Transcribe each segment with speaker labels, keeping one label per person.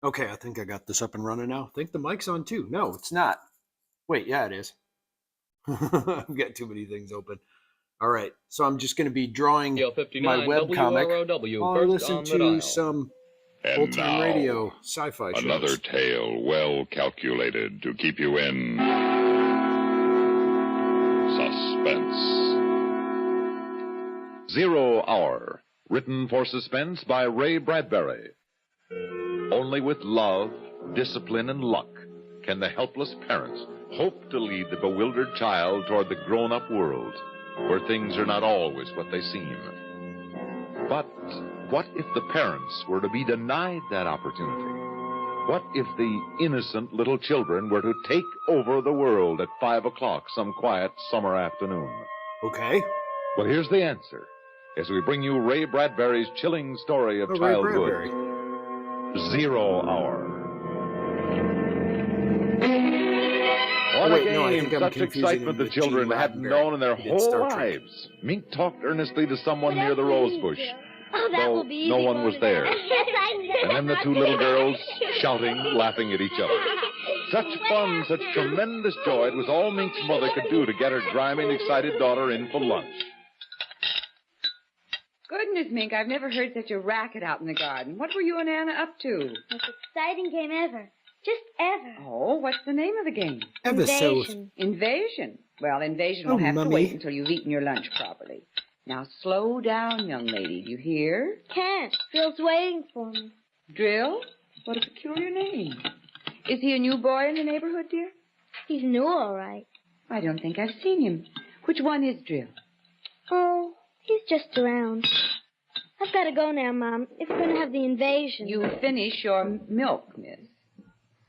Speaker 1: Okay, I think I got this up and running now. I think the mic's on too. No, it's not. Wait, yeah, it is. I've got too many things open. All right, so I'm just going to be drawing my
Speaker 2: 59
Speaker 1: webcomic
Speaker 2: WROW,
Speaker 1: while I
Speaker 2: first
Speaker 1: listen
Speaker 2: on the
Speaker 1: to
Speaker 2: dial.
Speaker 1: some
Speaker 3: And
Speaker 1: old-time
Speaker 3: now,
Speaker 1: radio sci-fi shows.
Speaker 3: another tale well calculated to keep you in suspense.
Speaker 4: 0 Hour, written for suspense by Ray Bradbury. Only with love, discipline, and luck can the helpless parents hope to lead the bewildered child toward the grown-up world, where things are not always what they seem. But what if the parents were to be denied that opportunity? What if the innocent little children were to take over the world at 5 o'clock some quiet summer afternoon?
Speaker 1: Okay.
Speaker 4: Well, here's the answer as we bring you Ray Bradbury's chilling story of
Speaker 1: Ray
Speaker 4: childhood,
Speaker 1: Bradbury.
Speaker 4: 0 Hour.
Speaker 1: Oh,
Speaker 4: What
Speaker 1: wait,
Speaker 4: a
Speaker 1: no, I
Speaker 4: game,
Speaker 1: think I'm
Speaker 4: such
Speaker 1: confusing
Speaker 4: excitement
Speaker 1: him
Speaker 4: the
Speaker 1: with
Speaker 4: children
Speaker 1: Gene
Speaker 4: hadn't
Speaker 1: Roddenberry.
Speaker 4: known in their
Speaker 1: He did
Speaker 4: whole
Speaker 1: Star Trek.
Speaker 4: lives. Mink talked earnestly to someone near the rose bush,
Speaker 5: Oh, that
Speaker 4: though
Speaker 5: will be easy.
Speaker 4: no one was there.
Speaker 5: Yes, I know.
Speaker 4: And then the two little girls shouting, laughing at each other. Such fun, such tremendous joy, it was all Mink's mother could do to get her grimy and excited daughter in for lunch.
Speaker 6: Goodness, Mink, I've never heard such a racket out in the garden. What were you and Anna up to?
Speaker 5: Most exciting game ever. Just ever.
Speaker 6: Oh, what's the name of the game?
Speaker 1: Ever so...
Speaker 5: Invasion.
Speaker 6: Invasion. Well, Invasion will
Speaker 1: Oh,
Speaker 6: have to
Speaker 1: Mummy.
Speaker 6: wait until you've eaten your lunch properly. Now, slow down, young lady. Do you hear?
Speaker 5: Can't. Bill's waiting for me.
Speaker 6: Drill? What a peculiar name. Is he a new boy in the neighborhood, dear?
Speaker 5: He's new, all right.
Speaker 6: I don't think I've seen him. Which one is Drill?
Speaker 5: Oh, he's just around. I've got to go now, Mom, if we're going to have the invasion.
Speaker 6: You finish your milk, miss.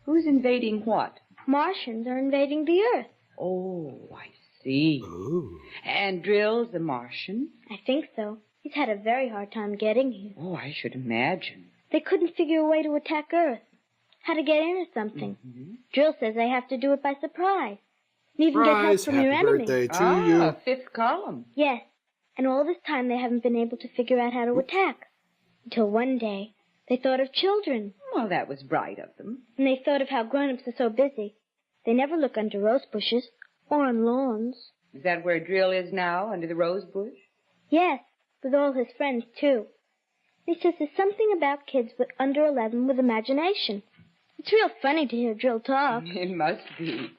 Speaker 6: Who's invading what?
Speaker 5: Martians are invading the Earth.
Speaker 6: Oh, I see.
Speaker 1: Ooh.
Speaker 6: And Drill's a Martian?
Speaker 5: I think so. He's had a very hard time getting here.
Speaker 6: Oh, I should imagine.
Speaker 5: They couldn't figure a way to attack Earth. How to get in or something.
Speaker 6: Mm-hmm.
Speaker 5: Drill says they have to do it by surprise. And even get help
Speaker 1: Surprise!
Speaker 5: from
Speaker 1: Happy
Speaker 5: your enemy.
Speaker 1: birthday to you.
Speaker 6: Fifth column.
Speaker 5: Yes. And all this time they haven't been able to figure out how to attack. Until one day, they thought of children.
Speaker 6: Well, that was bright of them.
Speaker 5: And they thought of how grown-ups are so busy. They never look under rose bushes or on lawns.
Speaker 6: Is that where Drill is now, under the rose bush?
Speaker 5: Yes, with all his friends, too. He says there's something about kids with under 11 with imagination. It's real funny to hear Drill talk.
Speaker 6: It must be.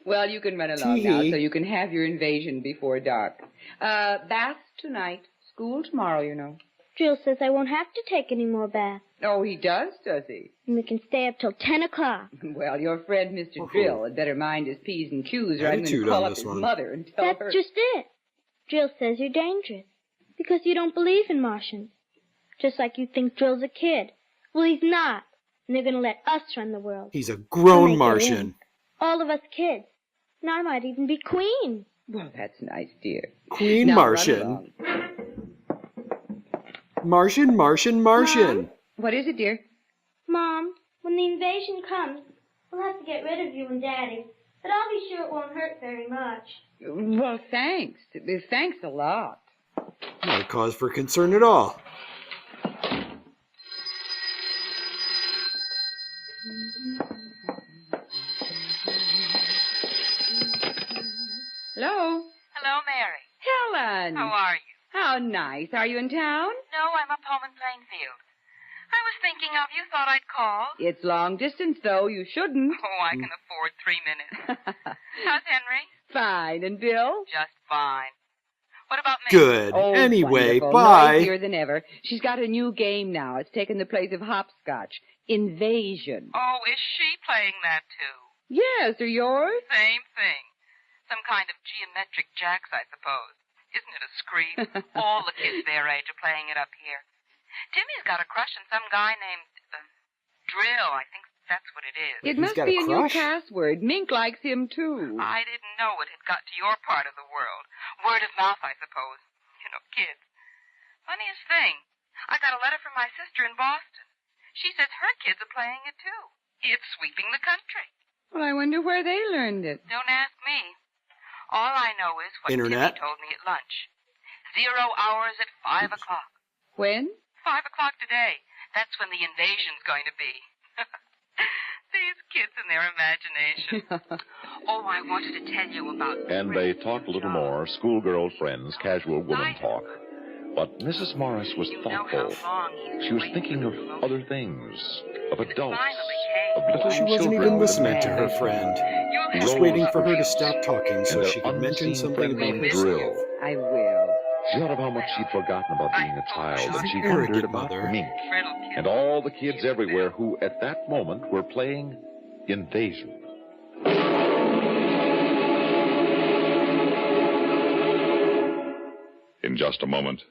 Speaker 6: Well, you can run along now so you can have your invasion before dark. Bath tonight. School tomorrow, you know.
Speaker 5: Drill says I won't have to take any more baths.
Speaker 6: Oh, he does he?
Speaker 5: And we can stay up till 10 o'clock.
Speaker 6: Well, your friend, Mr. Drill, had better mind his P's and Q's, or I'm going to
Speaker 1: Attitude
Speaker 6: call
Speaker 1: on
Speaker 6: up
Speaker 1: this
Speaker 6: his
Speaker 1: one.
Speaker 6: mother and tell
Speaker 5: That's
Speaker 6: her.
Speaker 5: just it. Drill says you're dangerous. Because you don't believe in Martians. Just like you think Drill's a kid. Well, he's not. And they're going to let us run the world.
Speaker 1: He's a
Speaker 5: When they
Speaker 1: grown
Speaker 5: get
Speaker 1: Martian.
Speaker 5: in. All of us kids. And I might even be queen.
Speaker 6: Well, that's nice, dear.
Speaker 1: Queen
Speaker 6: Now, run
Speaker 1: Martian.
Speaker 6: along.
Speaker 1: Martian, Martian, Martian.
Speaker 5: Mom?
Speaker 6: What is it, dear?
Speaker 5: Mom, when the invasion comes, we'll have to get rid of you and Daddy. But I'll be sure it won't hurt very much.
Speaker 6: Well, thanks. Thanks a lot.
Speaker 1: No cause for concern at all.
Speaker 6: Hello?
Speaker 7: Hello, Mary.
Speaker 6: Helen.
Speaker 7: How are you?
Speaker 6: How nice. Are you in town?
Speaker 7: No, I'm up home in Plainfield. I was thinking of you, thought I'd call.
Speaker 6: It's long distance, though. You shouldn't.
Speaker 7: Oh, I can afford 3 minutes. How's Henry?
Speaker 6: Fine. And Bill?
Speaker 7: Just fine. What about me?
Speaker 1: Good.
Speaker 6: Oh,
Speaker 1: Anyway,
Speaker 6: wonderful.
Speaker 1: bye.
Speaker 6: Noisier than ever. She's got a new game now. It's taken the place of hopscotch. Invasion.
Speaker 7: Oh, is she playing that too?
Speaker 6: Yes, are yours?
Speaker 7: Same thing. Some kind of geometric jacks, I suppose. Isn't it a scream? All the kids their age are playing it up here. Timmy's got a crush on some guy named Drill. I think that's what it is.
Speaker 6: It
Speaker 1: He's
Speaker 6: must
Speaker 1: got
Speaker 6: be
Speaker 1: a
Speaker 6: a new
Speaker 1: crush?
Speaker 6: password. Mink likes him, too.
Speaker 7: I didn't know it had got to your part of the world. Word of mouth, I suppose. You know, kids. Funniest thing, I got a letter from my sister in Boston. She says her kids are playing it, too. It's sweeping the country.
Speaker 6: Well, I wonder where they learned it.
Speaker 7: Don't ask me. All I know is what
Speaker 1: Internet?
Speaker 7: Timmy told me at lunch. 0 hours at 5 o'clock.
Speaker 6: When?
Speaker 7: 5 o'clock today. That's when the invasion's going to be. These kids and their imagination. Oh, I wanted to tell you about...
Speaker 4: And they talked a little more, schoolgirl friends, casual woman talk. But Mrs. Morris was thoughtful. She was thinking of other things, of adults, of little
Speaker 1: She wasn't
Speaker 4: children
Speaker 1: even
Speaker 4: with
Speaker 1: listening to her friend. Just waiting for her to stop talking so she could mention something about herself.
Speaker 4: drill.
Speaker 6: I will.
Speaker 4: She thought of how much she'd forgotten about being a child,
Speaker 1: She's
Speaker 4: and
Speaker 1: an
Speaker 4: she
Speaker 1: arrogant
Speaker 4: wondered about
Speaker 1: mother.
Speaker 4: Mink and all the kids everywhere who, at that moment, were playing Invasion.
Speaker 3: In just a moment,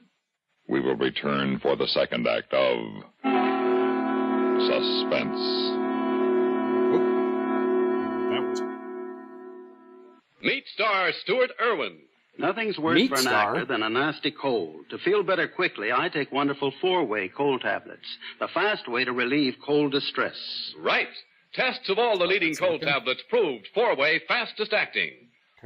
Speaker 3: we will return for the second act of Suspense.
Speaker 1: That was
Speaker 2: Meet star Stuart Irwin.
Speaker 8: Nothing's worse
Speaker 1: Meat
Speaker 8: for an
Speaker 1: Star.
Speaker 8: actor than a nasty cold. To feel better quickly, I take wonderful 4-way cold tablets. The fast way to relieve cold distress.
Speaker 2: Right. Tests of all the leading cold tablets proved 4-way fastest acting.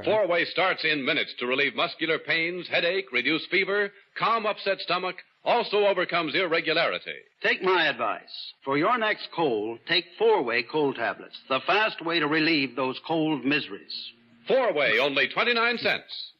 Speaker 2: 4-way starts in minutes to relieve muscular pains, headache, reduce fever, calm upset stomach, also overcomes irregularity.
Speaker 8: Take my advice. For your next cold, take 4-way cold tablets. The fast way to relieve those cold miseries.
Speaker 2: 4-way, only 29 cents.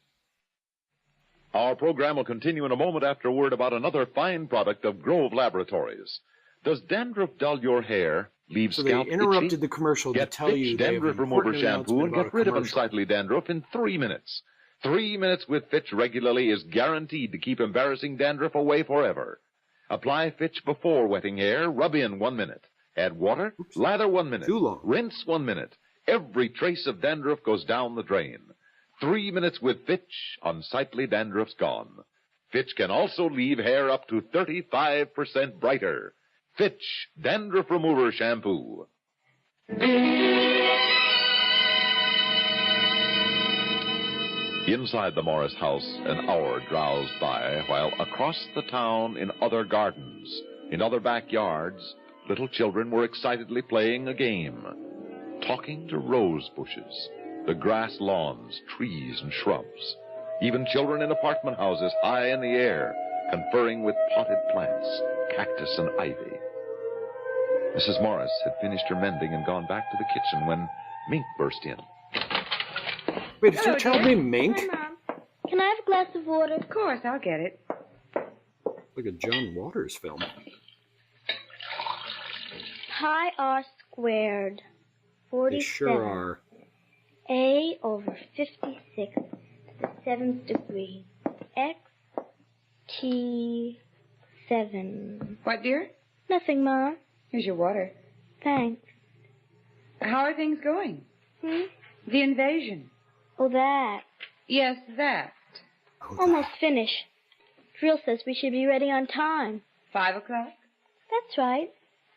Speaker 4: Our program will continue in a moment after a word about another fine product of Grove Laboratories. Does dandruff dull your hair, leave
Speaker 1: So they
Speaker 4: scalp
Speaker 1: interrupted
Speaker 4: itchy?
Speaker 1: the commercial to
Speaker 4: Get
Speaker 1: tell you
Speaker 4: Fitch
Speaker 1: they have
Speaker 4: Dandruff
Speaker 1: an
Speaker 4: Remover
Speaker 1: important
Speaker 4: Shampoo and
Speaker 1: announcement
Speaker 4: get
Speaker 1: about a
Speaker 4: rid of
Speaker 1: commercial.
Speaker 4: unsightly dandruff in 3 minutes. 3 minutes with Fitch regularly is guaranteed to keep embarrassing dandruff away forever. Apply Fitch before wetting hair, rub in 1 minute. Add water, lather 1 minute.
Speaker 1: Too long.
Speaker 4: Rinse 1 minute. Every trace of dandruff goes down the drain. 3 minutes with Fitch, unsightly dandruff's gone. Fitch can also leave hair up to 35% brighter. Fitch Dandruff Remover Shampoo. Inside the Morris house, an hour drowsed by, while across the town in other gardens, in other backyards, little children were excitedly playing a game. Talking to rose bushes, the grass lawns, trees, and shrubs. Even children in apartment houses high in the air, conferring with potted plants, cactus, and ivy. Mrs. Morris had finished her mending and gone back to the kitchen when Mink burst in.
Speaker 1: Wait, is your child named Mink?
Speaker 5: Hi, Mom. Can I have a glass of water?
Speaker 6: Of course, I'll get it.
Speaker 1: Like a John Waters film.
Speaker 5: Pi r squared. 47.
Speaker 1: They sure are.
Speaker 5: A over 56 to the 7th degree. X T 7.
Speaker 6: What, dear?
Speaker 5: Nothing, Mom.
Speaker 6: Here's your water.
Speaker 5: Thanks.
Speaker 6: How are things going? The invasion.
Speaker 5: Oh, that.
Speaker 6: Yes, that.
Speaker 5: Almost finished. Drill says we should be ready on time.
Speaker 6: 5 o'clock?
Speaker 5: That's right.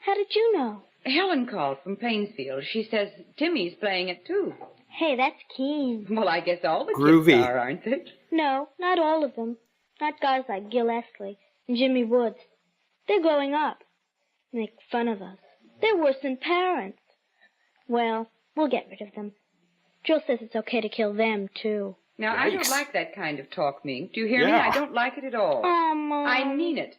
Speaker 5: How did you know?
Speaker 6: Helen called from Painesfield. She says Timmy's playing it, too.
Speaker 5: Hey, that's keen.
Speaker 6: Well, I guess all the
Speaker 1: Groovy.
Speaker 6: kids are, aren't they?
Speaker 5: No, not all of them. Not guys like Gil Esley and Jimmy Woods. They're growing up. Make fun of us. They're worse than parents. Well, we'll get rid of them. Jill says it's okay to kill them, too.
Speaker 6: Now, I don't
Speaker 1: Yikes.
Speaker 6: like that kind of talk, Mink. Do you hear me?
Speaker 1: Yeah.
Speaker 6: I don't like it at all.
Speaker 5: Oh, Mom.
Speaker 6: I mean it.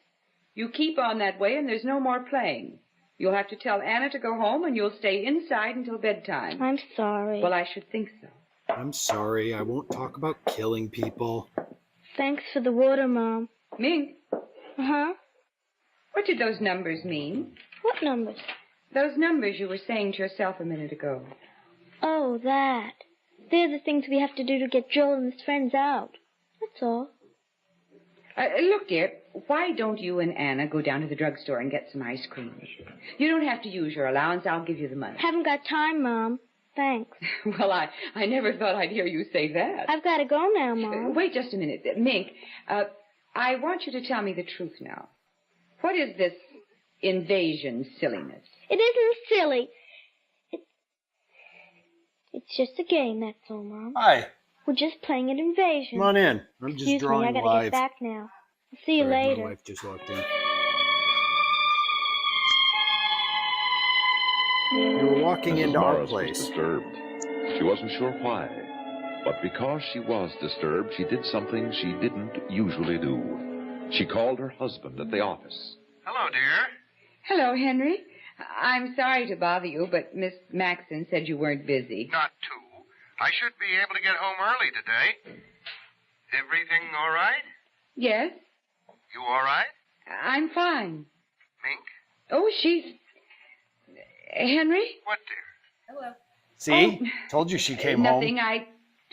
Speaker 6: You keep on that way, and there's no more playing. You'll have to tell Anna to go home, and you'll stay inside until bedtime.
Speaker 5: I'm sorry.
Speaker 6: Well, I should think so.
Speaker 1: I'm sorry. I won't talk about killing people.
Speaker 5: Thanks for the water, Mom.
Speaker 6: Mink,
Speaker 5: Uh-huh.
Speaker 6: what did those numbers mean?
Speaker 5: What numbers?
Speaker 6: Those numbers you were saying to yourself a minute ago.
Speaker 5: Oh, that. They're the things we have to do to get Joel and his friends out. That's all.
Speaker 6: Look, dear, why don't you and Anna go down to the drugstore and get some ice cream? You don't have to use your allowance. I'll give you the money.
Speaker 5: Haven't got time, Mom. Thanks.
Speaker 6: Well, I never thought I'd hear you say that.
Speaker 5: I've got to go now, Mom.
Speaker 6: Wait just a minute. Mink, I want you to tell me the truth now. What is this invasion silliness?
Speaker 5: It isn't silly. It's just a game, that's all, Mom.
Speaker 1: Hi.
Speaker 5: We're just playing an invasion.
Speaker 1: Come on in. I'm just
Speaker 5: Excuse me,
Speaker 1: drawing
Speaker 5: I gotta
Speaker 1: live.
Speaker 5: get back now. I'll see you
Speaker 1: Sorry,
Speaker 5: later.
Speaker 1: My wife just walked in. You were walking into our
Speaker 4: Morris was
Speaker 1: place.
Speaker 4: disturbed. She wasn't sure why. But because she was disturbed, she did something she didn't usually do. She called her husband at the office.
Speaker 9: Hello, dear.
Speaker 6: Hello, Henry. I'm sorry to bother you, but Miss Maxon said you weren't busy.
Speaker 9: Not too. I should be able to get home early today. Everything all right?
Speaker 6: Yes,
Speaker 9: You all right,
Speaker 6: I'm fine.
Speaker 9: Mink?
Speaker 6: Oh, she's... Henry?
Speaker 9: What, dear?
Speaker 1: See? Told you she came
Speaker 6: Nothing.
Speaker 1: home.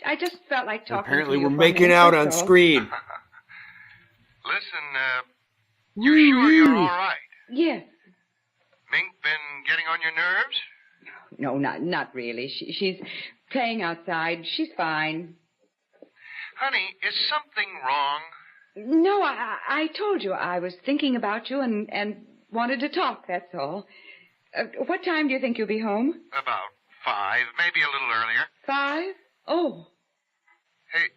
Speaker 6: I just felt like talking
Speaker 1: Apparently
Speaker 6: to you
Speaker 1: we're
Speaker 6: for a
Speaker 1: making
Speaker 6: minute,
Speaker 1: out
Speaker 6: that's
Speaker 1: on
Speaker 6: all.
Speaker 1: screen.
Speaker 9: Listen, you sure you're all right?
Speaker 6: Yes.
Speaker 9: Mink been getting on your nerves?
Speaker 6: No, not really. She's playing outside. She's fine.
Speaker 9: Honey, is something wrong?
Speaker 6: No, I told you I was thinking about you and wanted to talk, that's all. What time do you think you'll be home?
Speaker 9: About 5, maybe a little earlier.
Speaker 6: 5? Oh.
Speaker 9: Hey,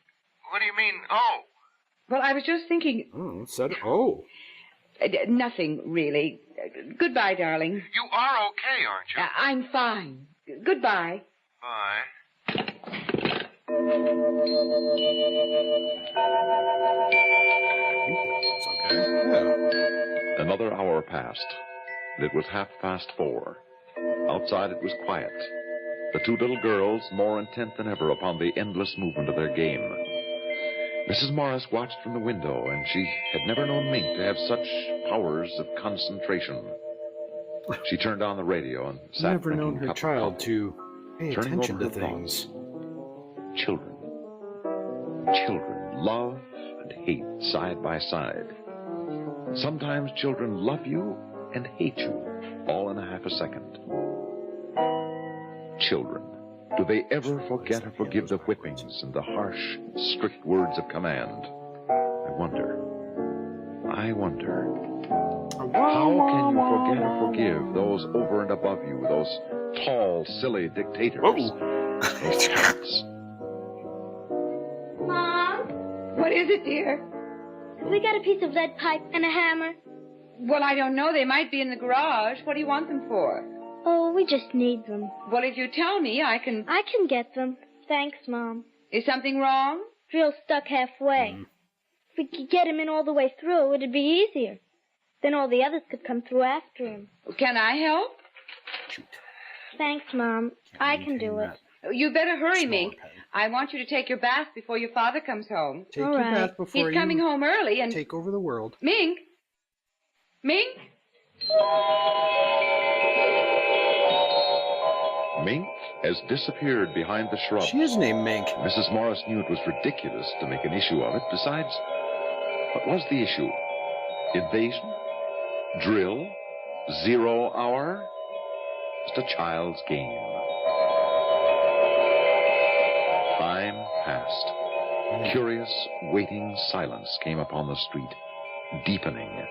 Speaker 9: what do you mean, oh?
Speaker 6: Well, I was just thinking...
Speaker 1: Oh, said oh.
Speaker 6: Nothing, really. Goodbye, darling.
Speaker 9: You are okay, aren't you?
Speaker 6: I'm fine. Goodbye.
Speaker 9: Bye.
Speaker 1: It's okay. Yeah.
Speaker 4: Another hour passed. It was 4:30. Outside it was quiet. The two little girls more intent than ever upon the endless movement of their game. Mrs. Morris watched from the window, and she had never known Mink to have such powers of concentration. She turned on the radio and sat
Speaker 1: Never
Speaker 4: drinking
Speaker 1: known
Speaker 4: a
Speaker 1: her
Speaker 4: cup of
Speaker 1: child
Speaker 4: coffee,
Speaker 1: to pay
Speaker 4: turning
Speaker 1: attention
Speaker 4: over
Speaker 1: to
Speaker 4: her
Speaker 1: things.
Speaker 4: thoughts. Children love and hate side by side. Sometimes children love you and hate you all in half a second. Children, do they ever forget or forgive the whippings and the harsh, strict words of command? I wonder. How can you forget or forgive those over and above you, those tall, silly dictators? Those cats?
Speaker 5: Mom,
Speaker 6: What is it, dear?
Speaker 5: have we got a piece of lead pipe and a hammer?
Speaker 6: Well, I don't know. They might be in the garage. What do you want them for?
Speaker 5: Oh, we just need them.
Speaker 6: Well, if you tell me, I can...
Speaker 5: I can get them. Thanks, Mom.
Speaker 6: Is something wrong?
Speaker 5: Drill's stuck halfway. If we could get him in all the way through, it'd be easier. Then all the others could come through after him.
Speaker 6: Can I help?
Speaker 5: Thanks, Mom. I can do it.
Speaker 6: You better hurry,
Speaker 1: Smaller
Speaker 6: Mink.
Speaker 1: pen.
Speaker 6: I want you to take your bath before your father comes home.
Speaker 1: Take
Speaker 5: All
Speaker 1: your
Speaker 5: right.
Speaker 1: bath before
Speaker 6: He's coming
Speaker 1: you
Speaker 6: home early and...
Speaker 1: take over the world.
Speaker 6: Mink? Mink?
Speaker 4: Mink has disappeared behind the shrub.
Speaker 1: She is named Mink.
Speaker 4: Mrs. Morris knew it was ridiculous to make an issue of it. Besides, what was the issue? Invasion? Drill? 0 hour? Just a child's game. Time passed. Curious, waiting silence came upon the street, deepening.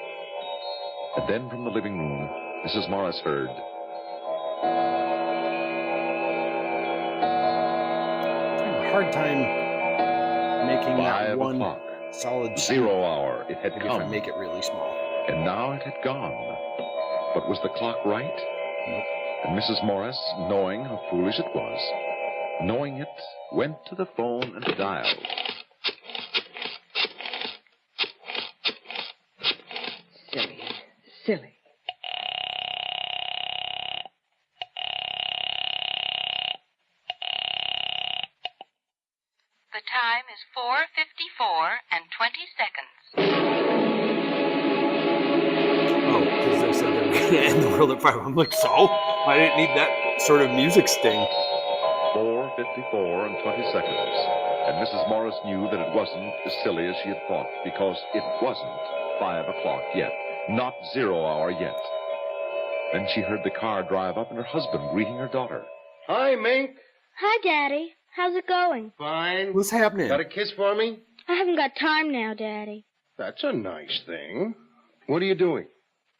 Speaker 4: And then from the living room, Mrs. Morris heard...
Speaker 1: Hard time making that
Speaker 4: 5
Speaker 1: one
Speaker 4: o'clock.
Speaker 1: solid
Speaker 4: 0 hour. It had
Speaker 1: Maybe if
Speaker 4: come.
Speaker 1: I make it really small.
Speaker 4: And now it had gone. But was the clock right?
Speaker 1: Nope.
Speaker 4: And Mrs. Morris, knowing how foolish it was, knowing it, went to the phone and dialed.
Speaker 6: Silly.
Speaker 7: The time is 4:54 and 20 seconds.
Speaker 1: Oh, because they said they were going to end the world at 5. I'm like, so? I didn't need that sort of music sting.
Speaker 4: 4:54 and 20 seconds. And Mrs. Morris knew that it wasn't as silly as she had thought, because it wasn't 5 o'clock yet. Not 0 hour yet. Then she heard the car drive up and her husband greeting her daughter.
Speaker 8: Hi, Mink.
Speaker 5: Hi, Daddy. How's it going?
Speaker 8: Fine.
Speaker 1: What's happening?
Speaker 8: Got a kiss for me?
Speaker 5: I haven't got time now, Daddy.
Speaker 8: That's a nice thing. What are you doing?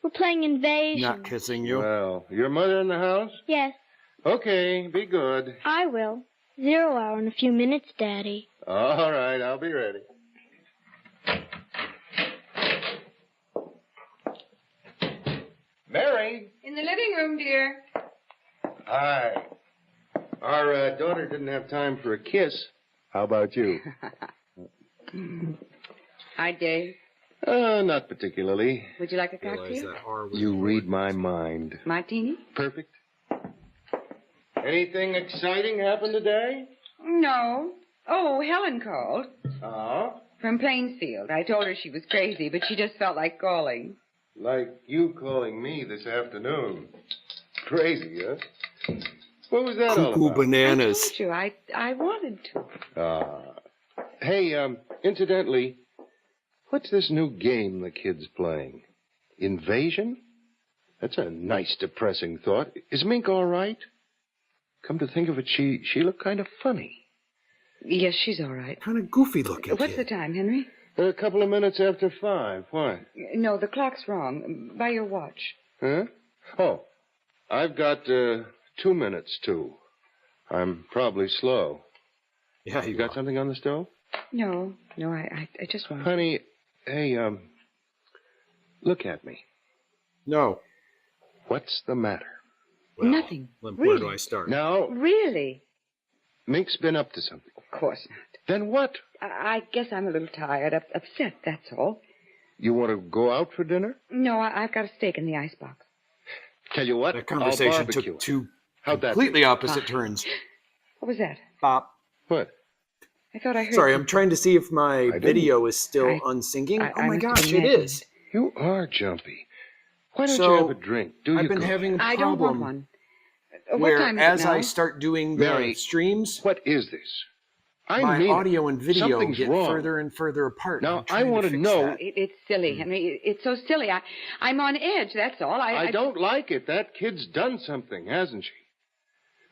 Speaker 5: We're playing Invasion.
Speaker 1: Not kissing you.
Speaker 8: Well, your mother in the house?
Speaker 5: Yes,
Speaker 8: Okay, be good.
Speaker 5: I will. 0 hour in a few minutes, Daddy.
Speaker 8: All right, I'll be ready. Mary.
Speaker 6: In the living room, dear.
Speaker 8: Hi. Our daughter didn't have time for a kiss. How about you?
Speaker 6: Hi, Dave.
Speaker 10: Not particularly.
Speaker 6: Would you like a
Speaker 1: Realize
Speaker 6: cocktail?
Speaker 1: that R was
Speaker 10: You read
Speaker 1: important.
Speaker 10: my mind.
Speaker 6: Martini?
Speaker 10: Perfect. Anything exciting happened today?
Speaker 6: No. Oh, Helen called.
Speaker 10: Oh?
Speaker 6: From Plainsfield. I told her she was crazy, but she just felt like calling.
Speaker 10: Like you calling me this afternoon. Crazy, huh? What was that all
Speaker 1: Cuckoo
Speaker 10: about?
Speaker 1: bananas.
Speaker 6: I told you, I wanted to.
Speaker 10: Hey, incidentally, what's this new game the kid's playing? Invasion? That's a nice, depressing thought. Is Mink all right? Come to think of it, she looked kind of funny.
Speaker 6: Yes, she's all right.
Speaker 1: Kind of goofy looking.
Speaker 6: What's the time, Henry?
Speaker 10: A couple of minutes after 5. Why?
Speaker 6: No, the clock's wrong. By your watch.
Speaker 10: Huh? Oh, I've got 2 minutes, too. I'm probably slow.
Speaker 1: Yeah,
Speaker 10: You got something on the stove?
Speaker 6: No, I just want.
Speaker 10: Honey, hey, look at me.
Speaker 1: No.
Speaker 10: What's the matter?
Speaker 1: Well,
Speaker 6: Nothing.
Speaker 1: Where
Speaker 6: Really?
Speaker 1: do I start?
Speaker 10: Now,
Speaker 6: Really?
Speaker 10: Mink's been up to something.
Speaker 6: Of course not.
Speaker 10: Then what?
Speaker 6: I guess I'm a little tired, upset, that's all.
Speaker 10: You want to go out for dinner?
Speaker 6: No, I've got a steak in the icebox.
Speaker 10: Tell you what,
Speaker 1: That conversation
Speaker 10: I'll barbecue
Speaker 1: took
Speaker 10: it.
Speaker 1: two
Speaker 10: How'd that
Speaker 1: completely
Speaker 10: be?
Speaker 1: opposite turns.
Speaker 6: What was that?
Speaker 1: Bop.
Speaker 10: What?
Speaker 6: I thought I heard.
Speaker 1: Sorry, I'm trying to see if my
Speaker 10: didn't.
Speaker 1: video is still
Speaker 6: I-
Speaker 1: unsyncing.
Speaker 6: I
Speaker 1: Oh my
Speaker 6: must have
Speaker 1: gosh, it
Speaker 6: imagined
Speaker 1: is.
Speaker 10: You are jumpy. Why don't
Speaker 1: So,
Speaker 10: you have a drink? Do
Speaker 1: I've
Speaker 10: you
Speaker 1: been
Speaker 10: go?
Speaker 1: having a
Speaker 6: I don't want
Speaker 1: problem
Speaker 6: one.
Speaker 1: where
Speaker 6: What time is
Speaker 1: as
Speaker 6: it now?
Speaker 1: I start doing the
Speaker 10: Mary,
Speaker 1: streams,
Speaker 10: What is this? I
Speaker 1: my
Speaker 10: mean,
Speaker 1: audio and video
Speaker 10: something's
Speaker 1: get
Speaker 10: wrong.
Speaker 1: further and further apart.
Speaker 10: Now,
Speaker 1: I'm trying
Speaker 10: I want to
Speaker 1: fix
Speaker 10: know-
Speaker 1: that.
Speaker 6: It's silly, Henry. It's so silly. I'm on edge, that's all.
Speaker 10: I don't like it. That kid's done something, hasn't she?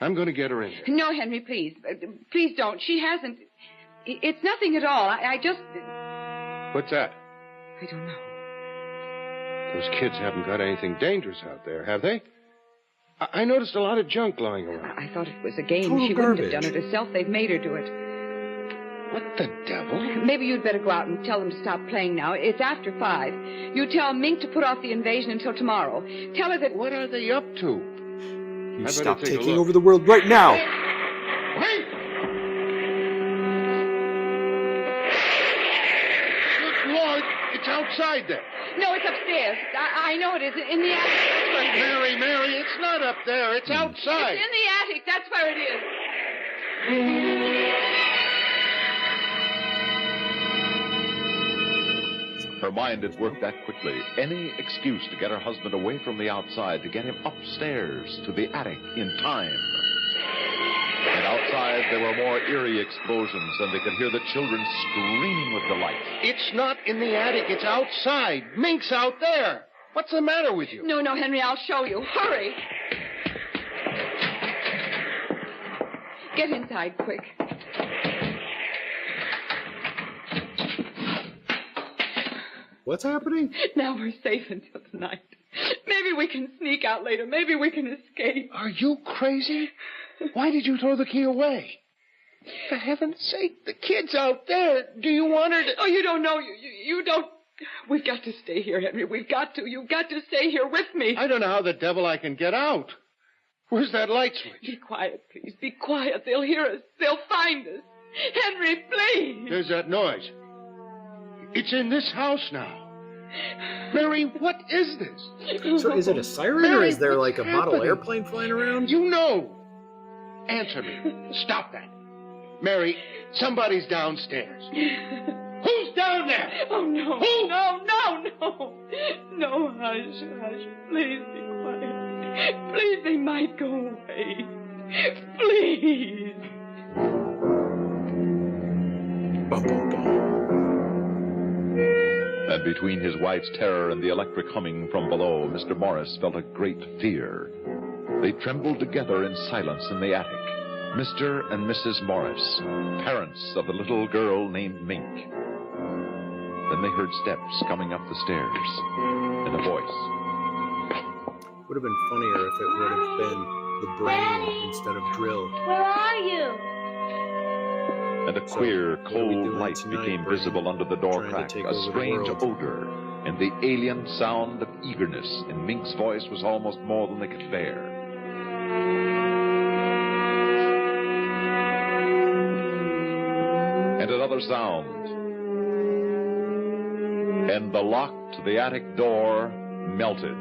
Speaker 10: I'm going to get her in there.
Speaker 6: No, Henry, please. Please don't. She hasn't. It's nothing at all. I just.
Speaker 10: What's that?
Speaker 6: I don't know.
Speaker 10: Those kids haven't got anything dangerous out there, have they? I noticed a lot of junk lying around.
Speaker 6: I thought it was a game.
Speaker 1: Total
Speaker 6: She wouldn't have
Speaker 1: garbage.
Speaker 6: done it herself. They've made her do it.
Speaker 10: What the devil?
Speaker 6: Maybe you'd better go out and tell them to stop playing now. It's after 5. You tell Mink to put off the invasion until tomorrow. Tell her that...
Speaker 10: What are they up to?
Speaker 1: You
Speaker 10: better
Speaker 1: stop
Speaker 10: take a
Speaker 1: taking
Speaker 10: look.
Speaker 1: over the world right now.
Speaker 10: Wait! Good Lord, it's outside there.
Speaker 6: No, it's upstairs. I know it is. In the attic. That's where it is.
Speaker 10: Mary, it's not up there. It's outside.
Speaker 6: It's in the attic. That's where it is.
Speaker 4: Her mind had worked that quickly. Any excuse to get her husband away from the outside, to get him upstairs to the attic in time. And outside, there were more eerie explosions, and they could hear the children screaming with delight.
Speaker 10: It's not in the attic. It's outside. Mink's out there. What's the matter with you?
Speaker 6: No, Henry, I'll show you. Hurry. Get inside, quick.
Speaker 1: What's happening?
Speaker 6: Now we're safe until tonight. Maybe we can sneak out later. Maybe we can escape.
Speaker 10: Are you crazy? Why did you throw the key away? For heaven's sake, the kid's out there. Do you want her to...
Speaker 6: Oh, you don't know. You don't... We've got to stay here, Henry. We've got to. You've got to stay here with me.
Speaker 10: I don't know how the devil I can get out. Where's that light switch?
Speaker 6: Be quiet, please. Be quiet. They'll hear us. They'll find us. Henry, please.
Speaker 10: There's that noise. It's in this house now. Mary, what is this?
Speaker 1: So is it a siren or
Speaker 10: Mary,
Speaker 1: is there
Speaker 10: what's
Speaker 1: like a model
Speaker 10: happening?
Speaker 1: airplane flying around?
Speaker 10: You know. Answer me. Stop that. Mary, somebody's downstairs. Who's down there?
Speaker 6: Oh, no.
Speaker 10: Who?
Speaker 6: No. No, hush. Please be quiet. Please, they might go away. Please.
Speaker 1: Bum, bum, bum.
Speaker 4: And between his wife's terror and the electric humming from below, Mr. Morris felt a great fear. They trembled together in silence in the attic. Mr. and Mrs. Morris, parents of the little girl named Mink. Then they heard steps coming up the stairs, and a voice.
Speaker 1: Would have been funnier if it would have been the brain instead of drill.
Speaker 5: Where are you?
Speaker 4: And a queer,
Speaker 1: what are we
Speaker 4: cold
Speaker 1: doing
Speaker 4: light
Speaker 1: tonight,
Speaker 4: became
Speaker 1: Brain?
Speaker 4: visible under the door
Speaker 1: Trying to
Speaker 4: crack,
Speaker 1: take
Speaker 4: a
Speaker 1: over the
Speaker 4: strange
Speaker 1: world.
Speaker 4: odor, and the alien sound of eagerness in Mink's voice was almost more than they could bear. And another sound. and the lock to the attic door melted.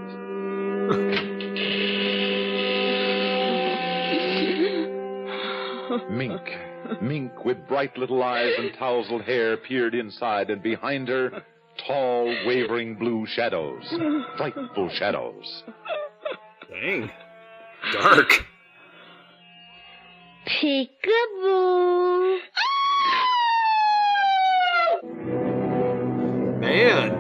Speaker 4: Mink with bright little eyes and tousled hair peered inside, and behind her, tall, wavering blue shadows. Frightful shadows.
Speaker 1: Dang. Dark.
Speaker 5: Peekaboo.
Speaker 1: Man.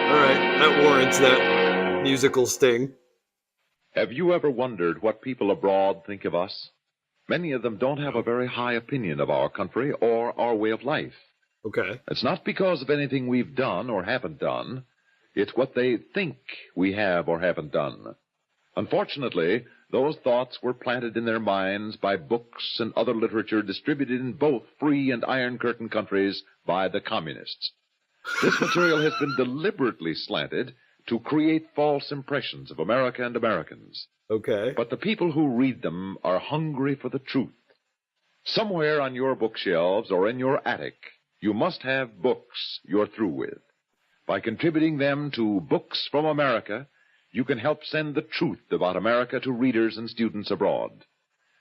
Speaker 1: All right, that warrants that musical sting.
Speaker 4: Have you ever wondered what people abroad think of us? Many of them don't have a very high opinion of our country or our way of life.
Speaker 1: Okay.
Speaker 4: It's not because of anything we've done or haven't done. It's what they think we have or haven't done. Unfortunately, those thoughts were planted in their minds by books and other literature distributed in both free and Iron Curtain countries by the communists. This material has been deliberately slanted to create false impressions of America and Americans.
Speaker 1: Okay.
Speaker 4: But the people who read them are hungry for the truth. Somewhere on your bookshelves or in your attic, you must have books you're through with. By contributing them to Books from America, you can help send the truth about America to readers and students abroad.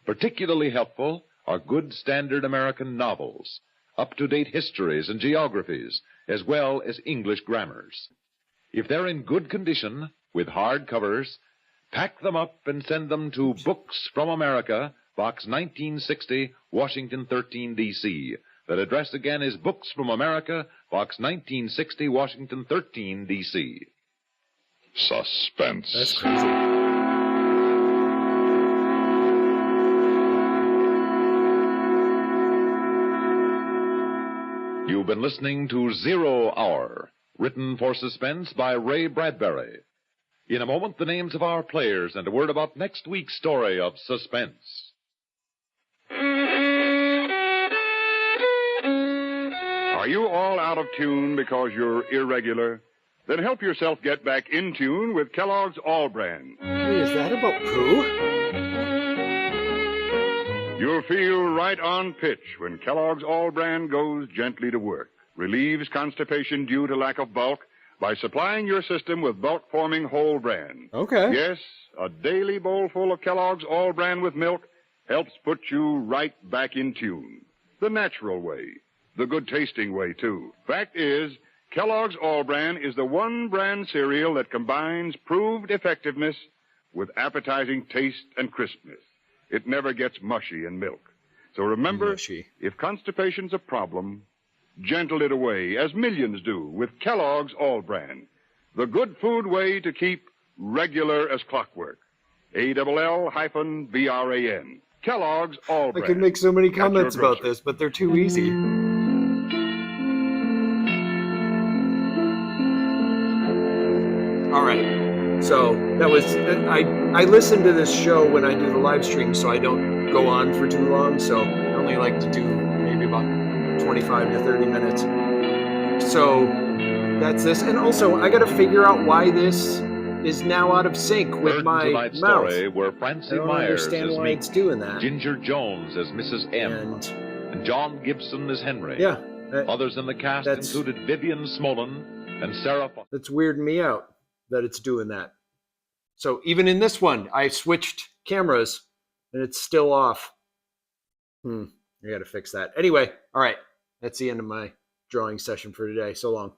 Speaker 4: Particularly helpful are good standard American novels, up-to-date histories and geographies, as well as English grammars. If they're in good condition, with hard covers, pack them up and send them to Books from America, Box 1960, Washington 13, D.C. That address again is Books from America, Box 1960, Washington 13, D.C.
Speaker 3: Suspense.
Speaker 1: That's crazy.
Speaker 4: You've been listening to Zero Hour, written for suspense by Ray Bradbury. In a moment, the names of our players and a word about next week's story of suspense.
Speaker 11: Are you all out of tune because you're irregular? Then help yourself get back in tune with Kellogg's All Brand.
Speaker 1: Wait, is that about poo?
Speaker 11: You'll feel right on pitch when Kellogg's All Brand goes gently to work, relieves constipation due to lack of bulk by supplying your system with bulk-forming whole bran.
Speaker 1: Okay.
Speaker 11: Yes, a daily bowlful of Kellogg's All Brand with milk helps put you right back in tune. The natural way. The good-tasting way, too. Fact is, Kellogg's All Bran is the one brand cereal that combines proved effectiveness with appetizing taste and crispness. It never gets mushy in milk. So remember, if constipation's a problem, gentle it away, as millions do, with Kellogg's All Bran. The good food way to keep regular as clockwork. ALL-BRAN. Kellogg's All Bran.
Speaker 1: I could make so many comments about this, but they're too easy. All right, so that was, I listen to this show when I do the live stream, so I don't go on for too long, so I only like to do maybe about 25 to 30 minutes. So that's this, and also I got to figure out why this is now out of sync with my
Speaker 4: tonight's
Speaker 1: mouth.
Speaker 4: Story were Francie
Speaker 1: I don't
Speaker 4: Myers
Speaker 1: understand
Speaker 4: as
Speaker 1: why
Speaker 4: Mink,
Speaker 1: it's doing that.
Speaker 4: Ginger Jones as Mrs. M, and John Gibson as Henry.
Speaker 1: Yeah.
Speaker 4: Others in the cast included Vivian Smolin and Sarah.
Speaker 1: That's weirding me out that it's doing that. So even in this one, I switched cameras and it's still off. I got to fix that. Anyway, all right. That's the end of my drawing session for today. So long.